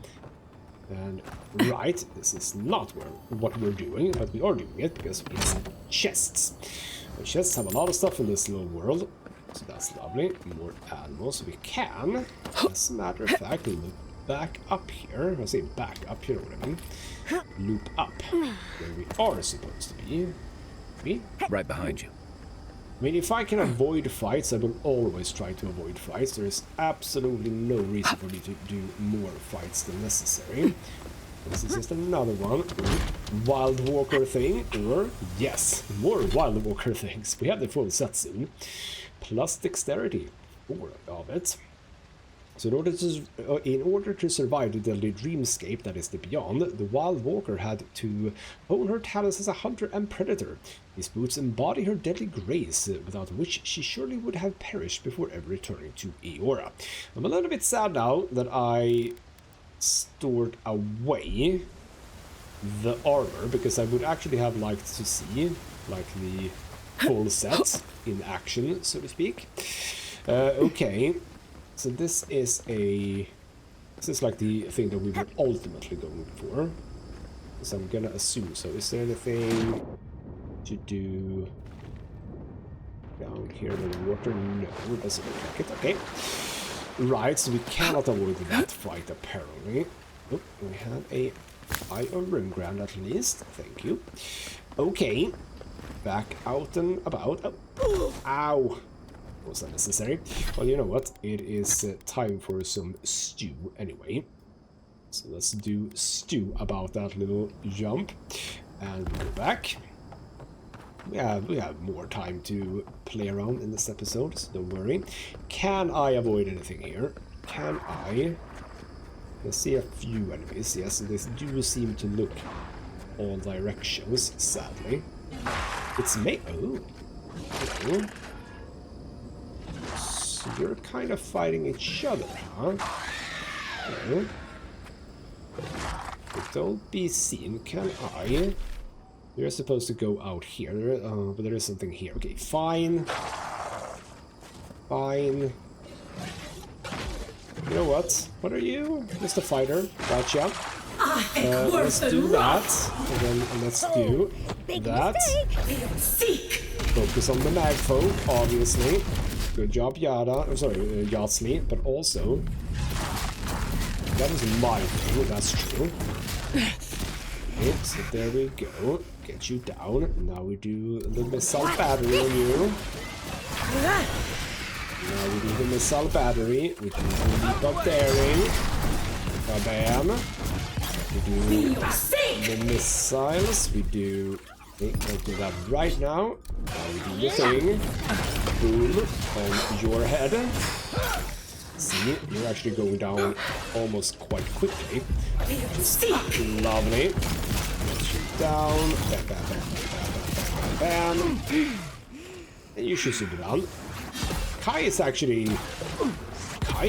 And right, this is not what we're doing, but we are doing it because it's chests. And chests have a lot of stuff in this little world, so that's lovely. More animals. We can, as a matter of fact, loop back up here. I say back up here, whatever. Loop up where we are supposed to be. Right behind you. I mean, if I can avoid fights, I will always try to avoid fights. There is absolutely no reason for me to do more fights than necessary. This is just another one. Wild Walker thing, or yes, more Wild Walker things. We have the full set soon. Plus dexterity, 4 of it. So in order to survive the deadly dreamscape that is the beyond, the Wild Walker had to hone her talents as a hunter and predator. These boots embody her deadly grace, without which she surely would have perished before ever returning to Eora. I'm a little bit sad now that I stored away the armor, because I would actually have liked to see like the full set in action, so to speak. Okay. So this is like the thing that we were ultimately going for. So I'm gonna assume so. Is there anything to do down here in the water? No, it doesn't look like it. Okay. Right, so we cannot avoid that fight apparently. Oh, we have a Eye of Rimgrand at least. Thank you. Okay. Back out and about. Oh. Ow. Was that necessary? Well, you know what? It is time for some stew anyway. So let's do stew about that little jump. And we'll go back. We have more time to play around in this episode, so don't worry. Can I avoid anything here? Can I? Let's see a few enemies. Yes, they do seem to look all directions, sadly. It's me. Oh. Hello. So you're kind of fighting each other, huh? Okay. But don't be seen, can I? You're supposed to go out here, but there is something here. Okay, fine. Fine. You know what? What are you? Just a fighter. Gotcha. Let's do that. And then let's do that. Focus on the magfolk, obviously. Good job, Yada. I'm sorry, Yatzli. But also, that is my thing. That's true. Okay, so there we go. Get you down. Now we do a little missile battery on you. Now we do the missile battery. We do the leap of daring. Bam. We do the missiles. We do. Okay, let's do that right now. Now we do the thing. Boom. On your head. See, you're actually going down almost quite quickly. Lovely. Shoot down. Bam, bam, bam, bam, bam, bam, bam. And you should be done. Kai is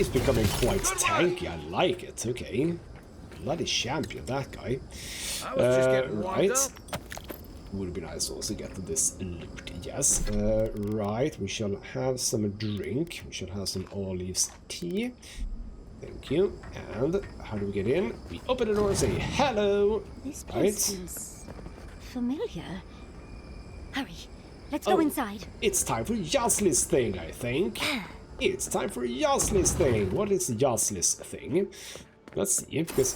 becoming quite tanky. I like it. Okay. Bloody champion, that guy. Right. Would be nice also get this loot, yes. Right, we shall have some drink. We shall have some olives tea. Thank you. And how do we get in? We open the door and say hello. This place seems familiar. Hurry, let's go inside. It's time for Yatzli's thing, I think. It's time for Yatzli's thing. What is Yatzli's thing? Let's see, because...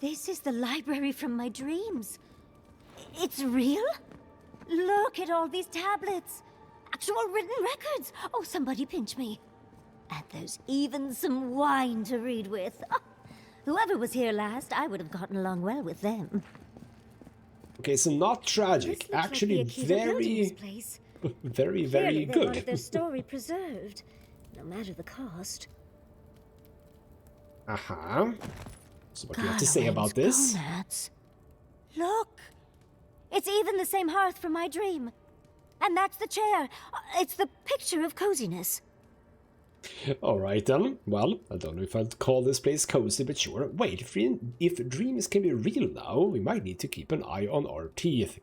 This is the library from my dreams. It's real? Look at all these tablets. Actual written records. Oh, somebody pinch me. And there's even some wine to read with. Oh, whoever was here last, I would have gotten along well with them. Okay, so not tragic. Actually, like very, very, very good. They wanted their story preserved, no matter the cost. Uh-huh. So what do you have to say about this? Look! It's even the same hearth from my dream. And that's the chair. It's the picture of coziness. Alright then. Well, I don't know if I'd call this place cozy, but sure. Wait, if dreams can be real now, we might need to keep an eye on our teeth.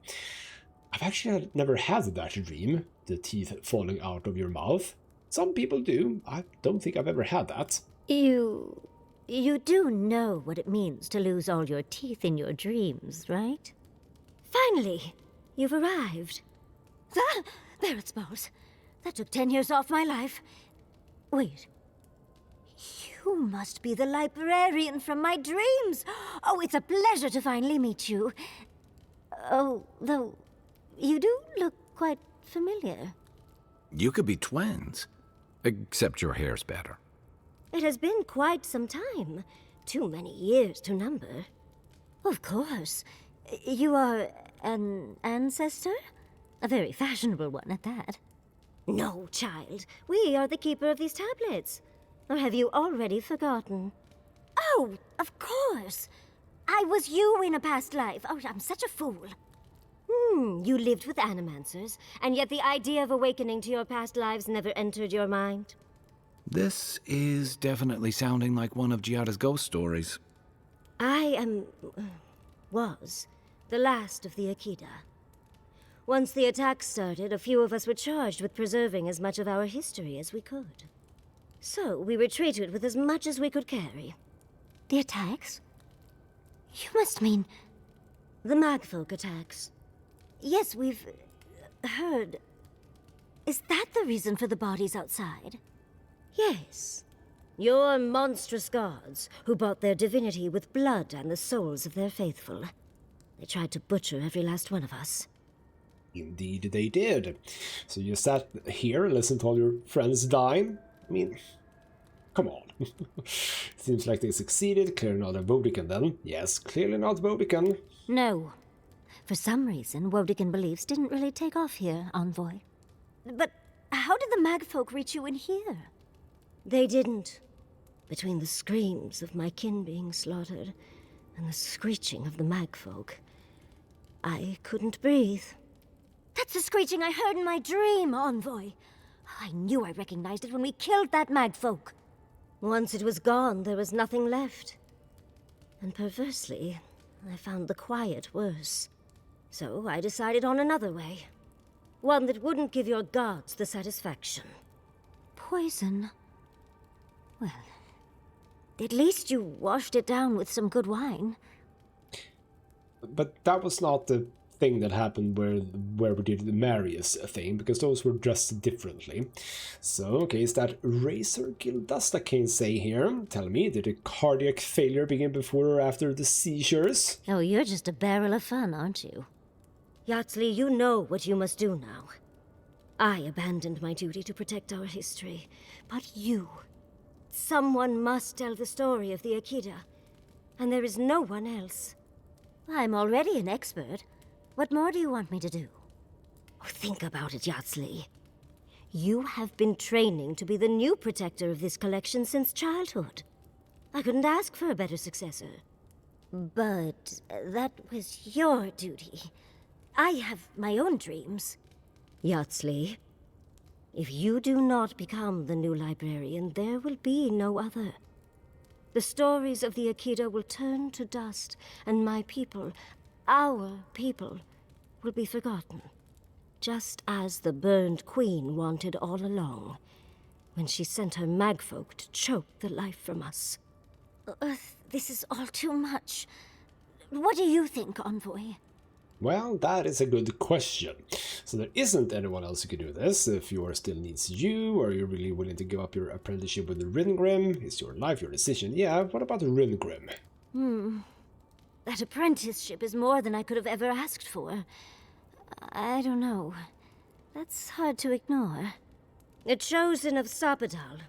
I've actually never had that dream, the teeth falling out of your mouth. Some people do. I don't think I've ever had that. You do know what it means to lose all your teeth in your dreams, right? Finally, you've arrived. There it smells. That took 10 years off my life. Wait. You must be the librarian from my dreams. Oh, it's a pleasure to finally meet you. Oh, though, you do look quite familiar. You could be twins, except your hair's better. It has been quite some time. too many years to number. Of course. You are an ancestor? A very fashionable one at that. No, child. We are the keeper of these tablets. Or have you already forgotten? Oh, of course. I was you in a past life. Oh, I'm such a fool. You lived with animancers, and yet the idea of awakening to your past lives never entered your mind. This is definitely sounding like one of Giada's ghost stories. I was the last of the Enkidan. Once the attack started, a few of us were charged with preserving as much of our history as we could. So we retreated with as much as we could carry. The attacks? You must mean... The Magfolk attacks. Yes, we've... heard... Is that the reason for the bodies outside? Yes. Your monstrous gods, who bought their divinity with blood and the souls of their faithful. They tried to butcher every last one of us. Indeed they did. So you sat here and listened to all your friends dying? I mean, come on. Seems like they succeeded. Clearly not a Vodican then. Yes, clearly not Vodican. No. For some reason, Vodican beliefs didn't really take off here, Envoy. But how did the Magfolk reach you in here? They didn't. Between the screams of my kin being slaughtered and the screeching of the Magfolk, I couldn't breathe. That's the screeching I heard in my dream, Envoy. I knew I recognized it when we killed that Magfolk. Once it was gone, there was nothing left. And perversely, I found the quiet worse. So I decided on another way. One that wouldn't give your gods the satisfaction. Poison? Well, at least you washed it down with some good wine. But that was not the thing that happened where we did the Marius thing, because those were dressed differently. So, okay, is that Razor Gildasta can say here? Tell me, did a cardiac failure begin before or after the seizures? Oh, you're just a barrel of fun, aren't you? Yatzli, you know what you must do now. I abandoned my duty to protect our history, but you... Someone must tell the story of the Enkidan, and there is no one else. I'm already an expert. What more do you want me to do? Oh, think about it, Yatzli. You have been training to be the new protector of this collection since childhood. I couldn't ask for a better successor. But that was your duty. I have my own dreams. Yatzli, if you do not become the new librarian, there will be no other. The stories of the Enkidan will turn to dust, and my people, our people, will be forgotten. Just as the burned queen wanted all along, when she sent her magfolk to choke the life from us. This is all too much. What do you think, Envoy? Well, that is a good question. So there isn't anyone else who could do this. If Fjord still needs you, or you're really willing to give up your apprenticeship with the Ringrim, it's your life, your decision. Yeah, what about the Ringrim? That apprenticeship is more than I could have ever asked for. I don't know. That's hard to ignore. A chosen of Sapadal,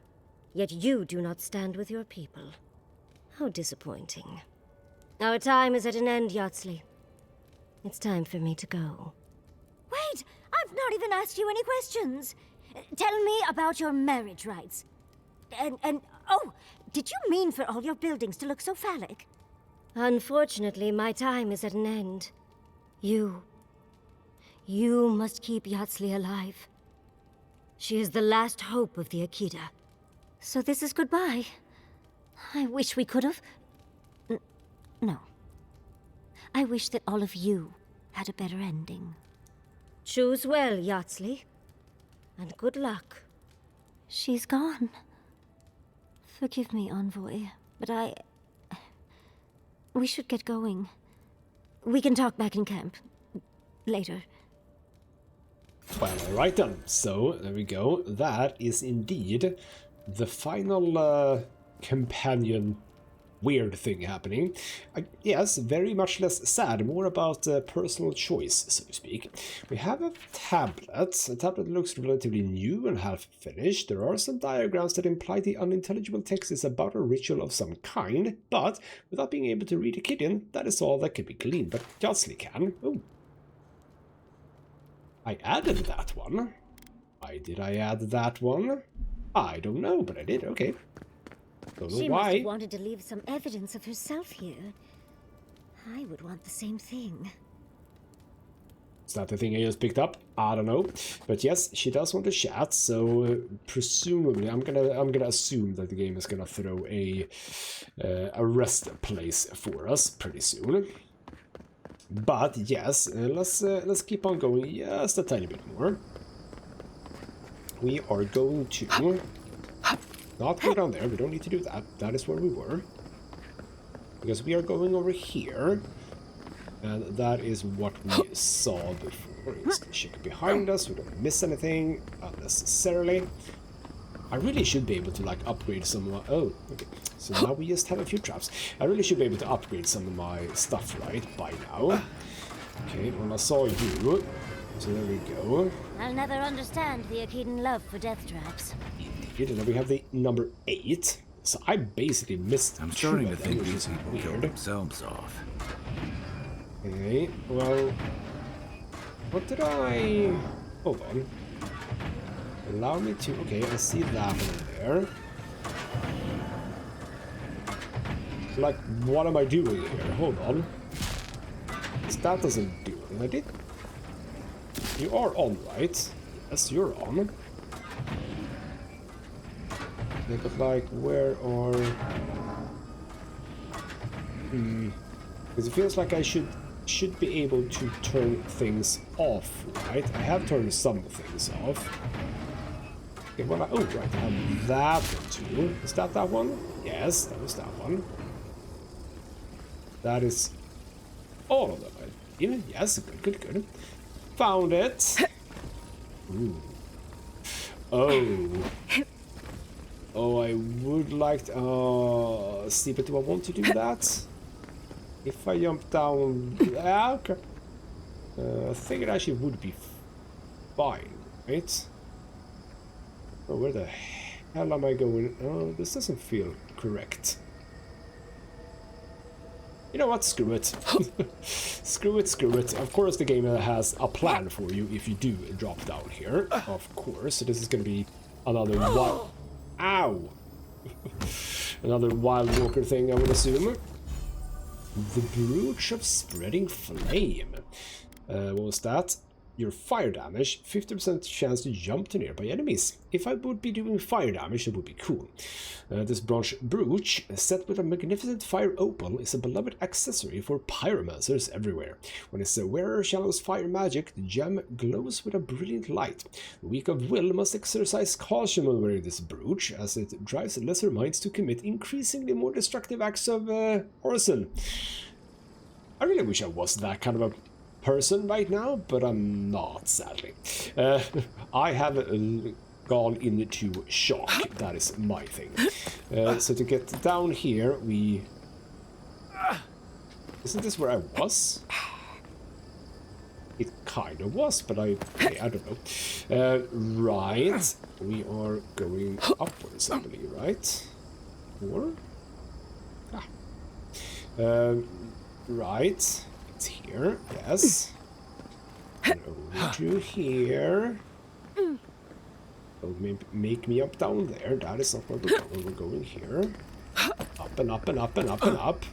yet you do not stand with your people. How disappointing. Our time is at an end, Yatzli. It's time for me to go. Wait! I've not even asked you any questions! Tell me about your marriage rites. And oh, did you mean for all your buildings to look so phallic? Unfortunately, my time is at an end. You must keep Yatzli alive. She is the last hope of the Enkidan. So this is goodbye. I wish we could have... No. I wish that all of you had a better ending. Choose well, Yatzli. And good luck. She's gone. Forgive me, Envoy, but we should get going. We can talk back in camp. Later. Well, alright then. So, there we go. That is indeed the final companion weird thing happening. Yes, very much less sad, more about personal choice, so to speak. We have a tablet. The tablet looks relatively new and half finished. There are some diagrams that imply the unintelligible text is about a ritual of some kind, but without being able to read Enkidan, that is all that can be gleaned. But Yatzli can. Oh. I added that one. Why did I add that one? I don't know, but I did. Okay. Don't know She why. must have wanted to leave some evidence of herself here. I would want the same thing. Is that the thing I just picked up? I don't know, but yes, she does want to chat. So presumably, I'm gonna assume that the game is gonna throw a rest place for us pretty soon. But yes, let's keep on going just a tiny bit more. We are going to not go down there. We don't need to do that. That is where we were, because we are going over here. And that is what we saw before. Let's check behind us. We don't miss anything unnecessarily. I really should be able to like upgrade some of my... Oh, okay. So now we just have a few traps. I really should be able to upgrade some of my stuff right by now. Okay, well I saw you. So there we go. I'll never understand the Enkidan love for death traps. Indeed, and then we have the number 8. So I basically missed... I'm starting to think which these is people killed themselves off. Okay, well, what did I... Hold on. Allow me to... Okay, I see that one there. Like, what am I doing here? Hold on. That doesn't do anything. I did... You are on, right? Yes, you're on. Yeah, but like, where are... Because it feels like I should be able to turn things off, right? I have turned some things off. Okay, well, oh, right, I have that one too. Is that one? Yes, that was that one. That is all of them. Even yes, good. Found it. Ooh. Oh, I would like to... see, but do I want to do that? If I jump down... okay. I think it actually would be fine, right? Oh, where the hell am I going? Oh, this doesn't feel correct. You know what? Screw it. Screw it. Of course the game has a plan for you if you do drop down here. Of course. So this is going to be another wild... Ow! Another Wild Walker thing, I would assume. The Brooch of Spreading Flame. What was that? Your fire damage, 50% chance to jump to nearby enemies. If I would be doing fire damage, it would be cool. This bronze brooch, set with a magnificent fire opal, is a beloved accessory for pyromancers everywhere. When its wearer channels fire magic, the gem glows with a brilliant light. The weak of will must exercise caution when wearing this brooch, as it drives lesser minds to commit increasingly more destructive acts of arson. I really wish I was that kind of a person right now, but I'm not, sadly. I have gone into shock. That is my thing. So to get down here, we... Isn't this where I was? It kind of was, but I don't know. Right. We are going upwards, I believe, right? Or? Right. It's here, yes. And over to here. Don't make me up down there. That is not where we're going. We're going here. Up and up and up and up and up.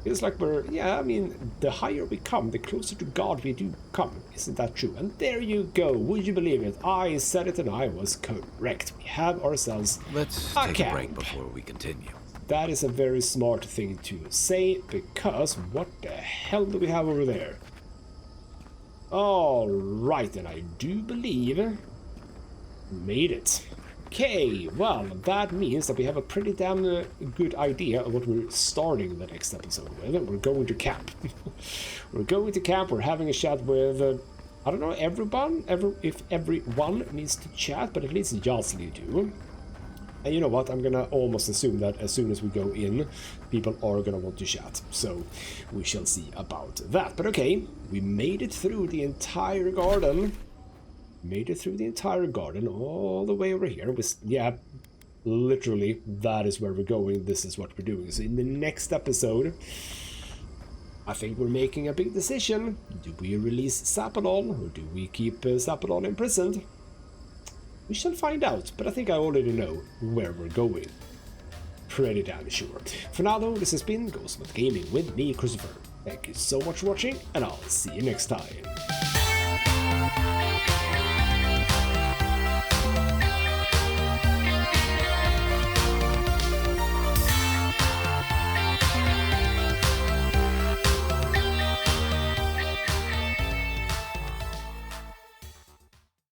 Feels like we're... Yeah, I mean, the higher we come, the closer to God we do come. Isn't that true? And there you go. Would you believe it? I said it and I was correct. We have ourselves Let's a take camp. a break before we continue. That is a very smart thing to say, because what the hell do we have over there? Alright, and I do believe we made it. Okay, well, that means that we have a pretty damn good idea of what we're starting the next episode with. We're going to camp. We're going to camp, we're having a chat with, I don't know, everyone, if everyone needs to chat, but at least Yatzli do. And you know what? I'm gonna almost assume that as soon as we go in, people are gonna want to chat. So we shall see about that. But okay, we made it through the entire garden. Made it through the entire garden all the way over here. Yeah, literally, that is where we're going. This is what we're doing. So in the next episode, I think we're making a big decision. Do we release Sapodon, or do we keep Sapodon imprisoned? We shall find out, but I think I already know where we're going. Pretty damn sure. For now though, this has been ghostmutgaming with me, Christopher. Thank you so much for watching, and I'll see you next time.